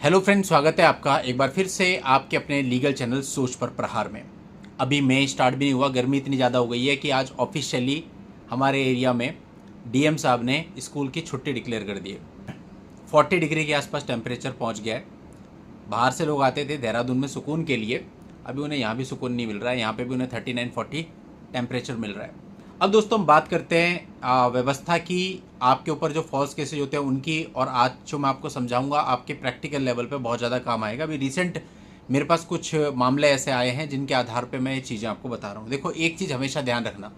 Hello friends, स्वागत है आपका एक बार फिर से आपके अपने लीगल चैनल सोच पर प्रहार में। अभी मई स्टार्ट भी नहीं हुआ, गर्मी इतनी ज़्यादा हो गई है कि आज ऑफिशियली हमारे एरिया में डीएम साहब ने स्कूल की छुट्टी डिक्लेयर कर दी है। 40 डिग्री के आसपास टेम्परेचर पहुंच गया है। बाहर से लोग आते थे देहरादून में सुकून के लिए, अभी उन्हें यहाँ भी सुकून नहीं मिल रहा है। यहाँ पे भी उन्हें 39-40 टेम्परेचर मिल रहा है। अब दोस्तों हम बात करते हैं व्यवस्था की, आपके ऊपर जो फॉल्स केसेज होते हैं उनकी, और आज जो मैं आपको समझाऊंगा आपके प्रैक्टिकल लेवल पे बहुत ज़्यादा काम आएगा। अभी रिसेंट मेरे पास कुछ मामले ऐसे आए हैं जिनके आधार पे मैं ये चीज़ें आपको बता रहा हूँ। देखो, एक चीज़ हमेशा ध्यान रखना,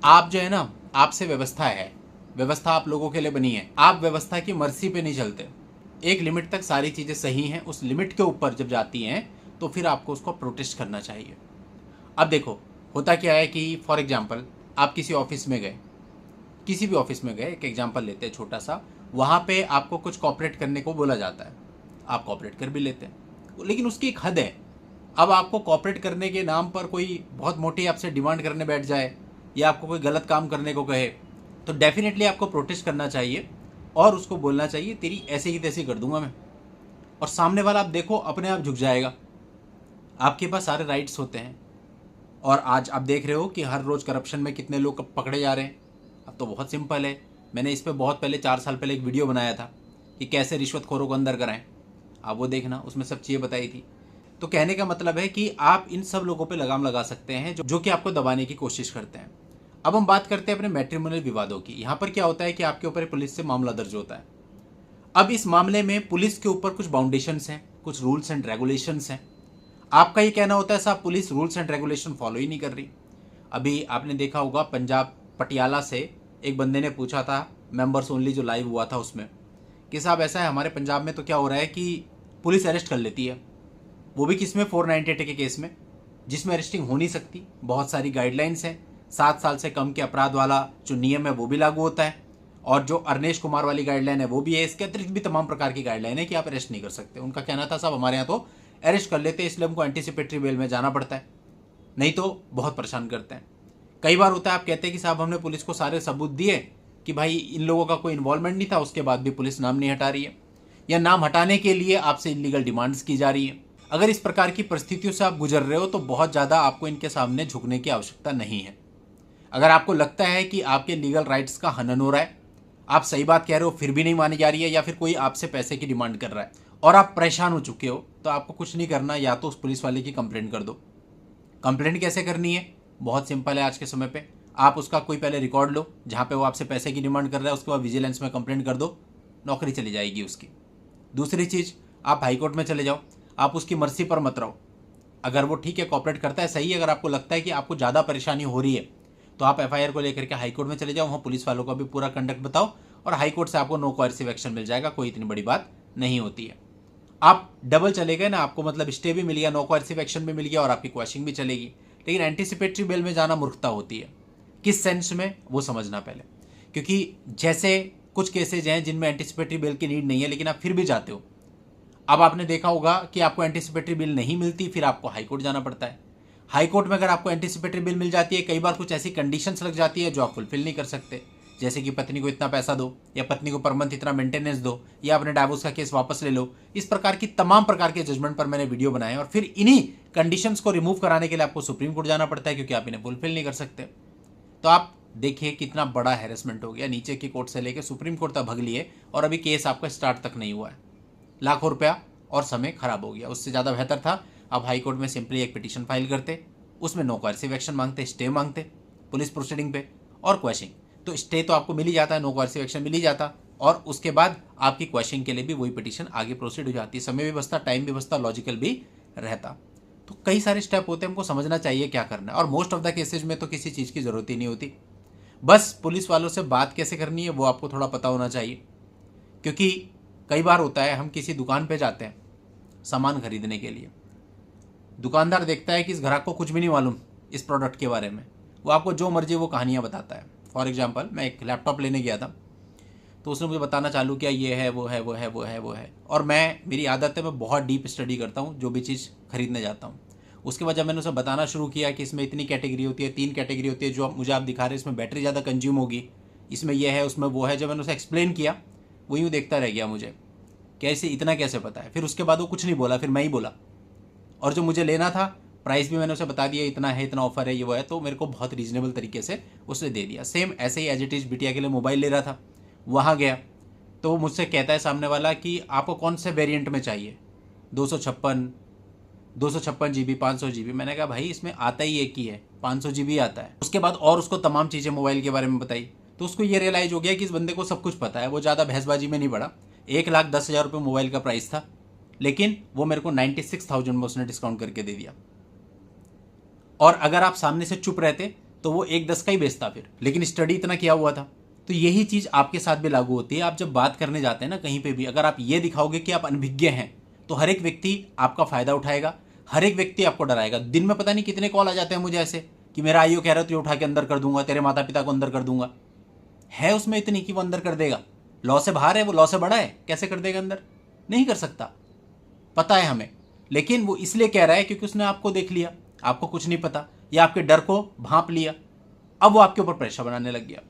आप जो है ना, आपसे व्यवस्था है, व्यवस्था आप लोगों के लिए बनी है, आप व्यवस्था की मर्जी पे नहीं चलते। एक लिमिट तक सारी चीज़ें सही हैं, उस लिमिट के ऊपर जब जाती हैं तो फिर आपको उसको प्रोटेस्ट करना चाहिए। अब देखो होता क्या है कि फॉर एग्जाम्पल आप किसी ऑफिस में गए, किसी भी ऑफिस में गए, एक एग्जाम्पल लेते हैं छोटा सा, वहाँ पे आपको कुछ कॉपरेट करने को बोला जाता है, आप कॉपरेट कर भी लेते हैं, लेकिन उसकी एक हद है। अब आपको कॉपरेट करने के नाम पर कोई बहुत मोटी आपसे डिमांड करने बैठ जाए या आपको कोई गलत काम करने को कहे तो डेफिनेटली आपको प्रोटेस्ट करना चाहिए और उसको बोलना चाहिए तेरी ऐसे ही तैसी कर दूंगा मैं। और सामने वाला आप देखो अपने आप झुक जाएगा, आपके पास सारे राइट्स होते हैं। और आज आप देख रहे हो कि हर रोज़ करप्शन में कितने लोग पकड़े जा रहे हैं। अब तो बहुत सिंपल है, मैंने इस पे बहुत पहले 4 साल पहले एक वीडियो बनाया था कि कैसे रिश्वतखोरों को अंदर कराएं, आप वो देखना, उसमें सब चीज़ें बताई थी। तो कहने का मतलब है कि आप इन सब लोगों पे लगाम लगा सकते हैं जो कि आपको दबाने की कोशिश करते हैं। अब हम बात करते हैं अपने मैट्रिमोनियल विवादों की। यहाँ पर क्या होता है कि आपके ऊपर पुलिस से मामला दर्ज होता है। अब इस मामले में पुलिस के ऊपर कुछ बाउंडेशंस हैं, कुछ रूल्स एंड रेगुलेशंस हैं। आपका ये कहना होता है साहब police rules and regulation follow ही नहीं कर रही। अभी आपने देखा होगा पंजाब पटियाला से एक बंदे ने पूछा था, मेंबर्स ओनली जो लाइव हुआ था उसमें, कि साहब ऐसा है हमारे पंजाब में तो क्या हो रहा है कि पुलिस अरेस्ट कर लेती है, वो भी किस में, 498 के केस में, जिसमें अरेस्टिंग हो नहीं सकती। बहुत सारी गाइडलाइंस हैं, 7 साल से कम के अपराध वाला जो नियम है वो भी लागू होता है, और जो अरनेश कुमार वाली गाइडलाइन है वो भी है। इसके अतिरिक्त भी तमाम प्रकार की गाइडलाइन है कि आप अरेस्ट नहीं कर सकते। उनका कहना था साहब हमारे यहाँ तो अरेस्ट कर लेते हैं, इसलिए हमको एंटीसिपेटरी बेल में जाना पड़ता है, नहीं तो बहुत परेशान करते हैं। कई बार होता है आप कहते हैं कि साहब हमने पुलिस को सारे सबूत दिए कि भाई इन लोगों का कोई इन्वॉल्वमेंट नहीं था, उसके बाद भी पुलिस नाम नहीं हटा रही है, या नाम हटाने के लिए आपसे इलीगल डिमांड्स की जा रही है। अगर इस प्रकार की परिस्थितियों से आप गुजर रहे हो तो बहुत ज़्यादा आपको इनके सामने झुकने की आवश्यकता नहीं है। अगर आपको लगता है कि आपके लीगल राइट्स का हनन हो रहा है, आप सही बात कह रहे हो फिर भी नहीं मानी जा रही है, या फिर कोई आपसे पैसे की डिमांड कर रहा है और आप परेशान हो चुके हो, तो आपको कुछ नहीं करना, या तो उस पुलिस वाले की कंप्लेंट कर दो। कंप्लेंट कैसे करनी है, बहुत सिंपल है। आज के समय पे आप उसका कोई पहले रिकॉर्ड लो जहाँ पे वो आपसे पैसे की डिमांड कर रहा है, उसके बाद विजिलेंस में कंप्लेंट कर दो, नौकरी चली जाएगी उसकी। दूसरी चीज़, आप हाईकोर्ट में चले जाओ, आप उसकी मर्जी पर मत रहो। अगर वो ठीक है कॉपरेट करता है सही है, अगर आपको लगता है कि आपको ज़्यादा परेशानी हो रही है तो आप एफआईआर को लेकर के हाईकोर्ट में चले जाओ, वहाँ पुलिस वालों को भी पूरा कंडक्ट बताओ और हाईकोर्ट से आपको नो कोएर्सिव एक्शन मिल जाएगा, कोई इतनी बड़ी बात नहीं होती है। आप डबल चले गए ना, आपको मतलब स्टे भी मिल गया, नो कोएर्सिव एक्शन भी मिल गया और आपकी क्वेश्चनिंग भी चलेगी। लेकिन एंटीसिपेटरी बेल में जाना मूर्खता होती है। किस सेंस में वो समझना पहले, क्योंकि जैसे कुछ केसेज हैं जिनमें एंटीसिपेटरी बेल की नीड नहीं है लेकिन आप फिर भी जाते हो। अब आपने देखा होगा कि आपको एंटीसिपेटरी बिल नहीं मिलती, फिर आपको हाईकोर्ट जाना पड़ता है। हाईकोर्ट में अगर आपको एंटीसिपेटरी बिल मिल जाती है, कई बार कुछ ऐसी कंडीशंस लग जाती है जो आप फुलफिल नहीं कर सकते, जैसे कि पत्नी को इतना पैसा दो, या पत्नी को पर मंथ इतना मेंटेनेंस दो, या अपने डाइवोर्स का केस वापस ले लो। इस प्रकार की तमाम प्रकार के जजमेंट पर मैंने वीडियो बनाए और फिर इन्हीं कंडीशंस को रिमूव कराने के लिए आपको सुप्रीम कोर्ट जाना पड़ता है, क्योंकि आप इन्हें फुलफिल नहीं कर सकते। तो आप देखिए कितना बड़ा हैरेसमेंट हो गया, नीचे की कोर्ट से लेकर सुप्रीम कोर्ट तक भग लिए और अभी केस आपका स्टार्ट तक नहीं हुआ है। लाखों रुपया और समय खराब हो गया। उससे ज़्यादा बेहतर था आप हाई कोर्ट में सिंपली एक पिटीशन फाइल करते, उसमें नो कोएर्सिव एक्शन मांगते, स्टे मांगते पुलिस प्रोसीडिंग पे और क्वेश्चनिंग, तो स्टे तो आपको मिल ही जाता है, नो कोएर्सिव एक्शन मिल ही जाता, और उसके बाद आपकी क्वेश्चनिंग के लिए भी वही पिटीशन आगे प्रोसीड हो जाती, समय भी बचता, टाइम भी बचता, लॉजिकल भी रहता। तो कई सारे स्टेप होते हैं, हमको समझना चाहिए क्या करना है। और मोस्ट ऑफ द केसेज में तो किसी चीज़ की ज़रूरत ही नहीं होती, बस पुलिस वालों से बात कैसे करनी है वो आपको थोड़ा पता होना चाहिए। क्योंकि कई बार होता है हम किसी दुकान पे जाते हैं सामान खरीदने के लिए, दुकानदार देखता है कि इस ग्राहक को कुछ भी नहीं मालूम इस प्रोडक्ट के बारे में, वो आपको जो मर्जी वो कहानियाँ बताता है। फॉर एग्जांपल मैं एक लैपटॉप लेने गया था, तो उसने मुझे बताना चालू किया ये है वो है वो है वो है वो है, और मेरी आदत है मैं बहुत डीप स्टडी करता हूँ जो भी चीज़ खरीदने जाता हूँ। उसके बाद जब मैंने उसे बताना शुरू किया कि इसमें इतनी कैटेगरी होती है, 3 कैटेगरी होती है, जो मुझे आप दिखा रहे हैं इसमें बैटरी ज़्यादा कंज्यूम होगी, इसमें यह है उसमें वो है, जब मैंने उसे एक्सप्लेन किया वो यूँ देखता रह गया मुझे कैसे इतना कैसे पता है। फिर उसके बाद वो कुछ नहीं बोला, फिर मैं ही बोला। और जो मुझे लेना था प्राइस भी मैंने उसे बता दिया, इतना है, इतना ऑफर है, ये वो है, तो मेरे को बहुत रीजनेबल तरीके से उसने दे दिया। सेम ऐसे ही एज इट इज बिटिया के लिए मोबाइल ले रहा था, वहाँ गया तो वो मुझसे कहता है सामने वाला कि आपको कौन से वेरिएंट में चाहिए, 256 GB, 500 GB। मैंने कहा भाई इसमें आता ही एक ही है, 500 GB आता है। उसके बाद और उसको तमाम चीज़ें मोबाइल के बारे में बताई, तो उसको ये रियलाइज हो गया कि इस बंदे को सब कुछ पता है। वो ज़्यादा बहसबाजी में नहीं पड़ा। 1,10,000 रुपये मोबाइल का प्राइस था, लेकिन वो मेरे को 96,000 में उसने डिस्काउंट करके दे दिया। और अगर आप सामने से चुप रहते तो वो 1,10 का ही बेचता फिर, लेकिन स्टडी इतना किया हुआ था। तो यही चीज़ आपके साथ भी लागू होती है। आप जब बात करने जाते हैं ना कहीं पे भी, अगर आप ये दिखाओगे कि आप अनभिज्ञ हैं, तो हर एक व्यक्ति आपका फायदा उठाएगा, हर एक व्यक्ति आपको डराएगा। दिन में पता नहीं कितने कॉल आ जाते हैं मुझे ऐसे कि मेरा आईओ कह रहा है तो ये उठा के अंदर कर दूंगा, तेरे माता पिता को अंदर कर दूंगा। है उसमें इतनी कि वो अंदर कर देगा? लॉ से बाहर है वो, लॉ से बड़ा है, कैसे कर देगा अंदर? नहीं कर सकता, पता है हमें। लेकिन वो इसलिए कह रहा है क्योंकि उसने आपको देख लिया, आपको कुछ नहीं पता, या आपके डर को भांप लिया, अब वो आपके ऊपर प्रेशर बनाने लग गया।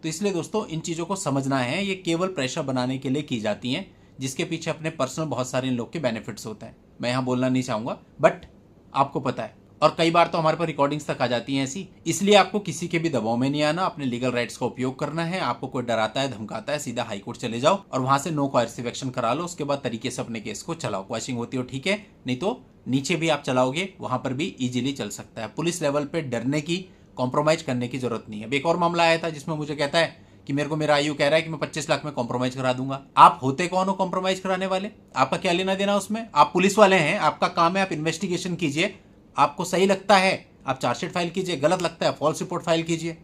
तो इसलिए दोस्तों इन चीज़ों को समझना है, ये केवल प्रेशर बनाने के लिए की जाती हैं, जिसके पीछे अपने पर्सनल बहुत सारे इन लोग के बेनिफिट्स होते हैं। मैं यहाँ बोलना नहीं चाहूँगा, बट आपको पता है। और कई बार तो हमारे पास रिकॉर्डिंग्स तक आ जाती हैं ऐसी। इसलिए आपको किसी के भी दबाव में नहीं आना, अपने लीगल राइट्स का उपयोग करना है। आपको कोई डराता है, धमकाता है, सीधा हाई कोर्ट चले जाओ और वहां से नो कोएर्सिव एक्शन करा लो। उसके बाद तरीके से अपने केस को चलाओ। क्वेश्चन होती हो ठीक है, नहीं तो नीचे भी आप चलाओगे, वहां पर भी इजीली चल सकता है। पुलिस लेवल पे डरने की, कॉम्प्रोमाइज करने की जरूरत नहीं है। अब एक और मामला आया था जिसमें मुझे कहता है कि मेरे को मेरा आयु कह रहा है कि मैं 25 लाख में कॉम्प्रोमाइज करा दूंगा। आप होते कौन हो कॉम्प्रोमाइज कराने वाले? आपका क्या लेना देना उसमें? आप पुलिस वाले हैं, आपका काम है आप इन्वेस्टिगेशन कीजिए। आपको सही लगता है आप चार्जशीट फाइल कीजिए, गलत लगता है फॉल्स रिपोर्ट फाइल कीजिए।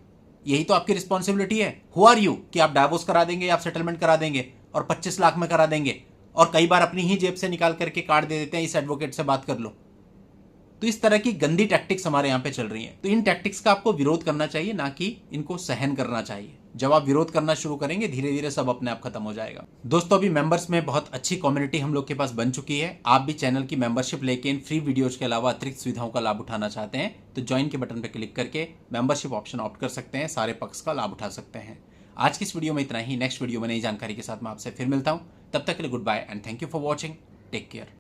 यही तो आपकी रिस्पॉन्सिबिलिटी है। हु आर यू कि आप डाइवोर्स करा देंगे, आप सेटलमेंट करा देंगे और 25 लाख में करा देंगे, और कई बार अपनी ही जेब से निकाल करके कार्ड दे देते हैं, इस एडवोकेट से बात कर लो। तो इस तरह की गंदी टैक्टिक्स हमारे यहाँ पे चल रही हैं। तो इन टैक्टिक्स का आपको विरोध करना चाहिए, ना कि इनको सहन करना चाहिए। जब आप विरोध करना शुरू करेंगे धीरे धीरे सब अपने आप खत्म हो जाएगा। दोस्तों अभी मेंबर्स में बहुत अच्छी कम्युनिटी हम लोग के पास बन चुकी है। आप भी चैनल की मेंबरशिप लेके इन फ्री वीडियोज के अलावा अतिरिक्त सुविधाओं का लाभ उठाना चाहते हैं तो ज्वाइन के बटन पर क्लिक करके मेंबरशिप ऑप्शन ऑप्ट कर सकते हैं, सारे पक्ष का लाभ उठा सकते हैं। आज की इस वीडियो में इतना ही। नेक्स्ट वीडियो में नई जानकारी के साथ मैं आपसे फिर मिलता हूँ। तब तक के लिए goodbye and thank you for watching. Take care.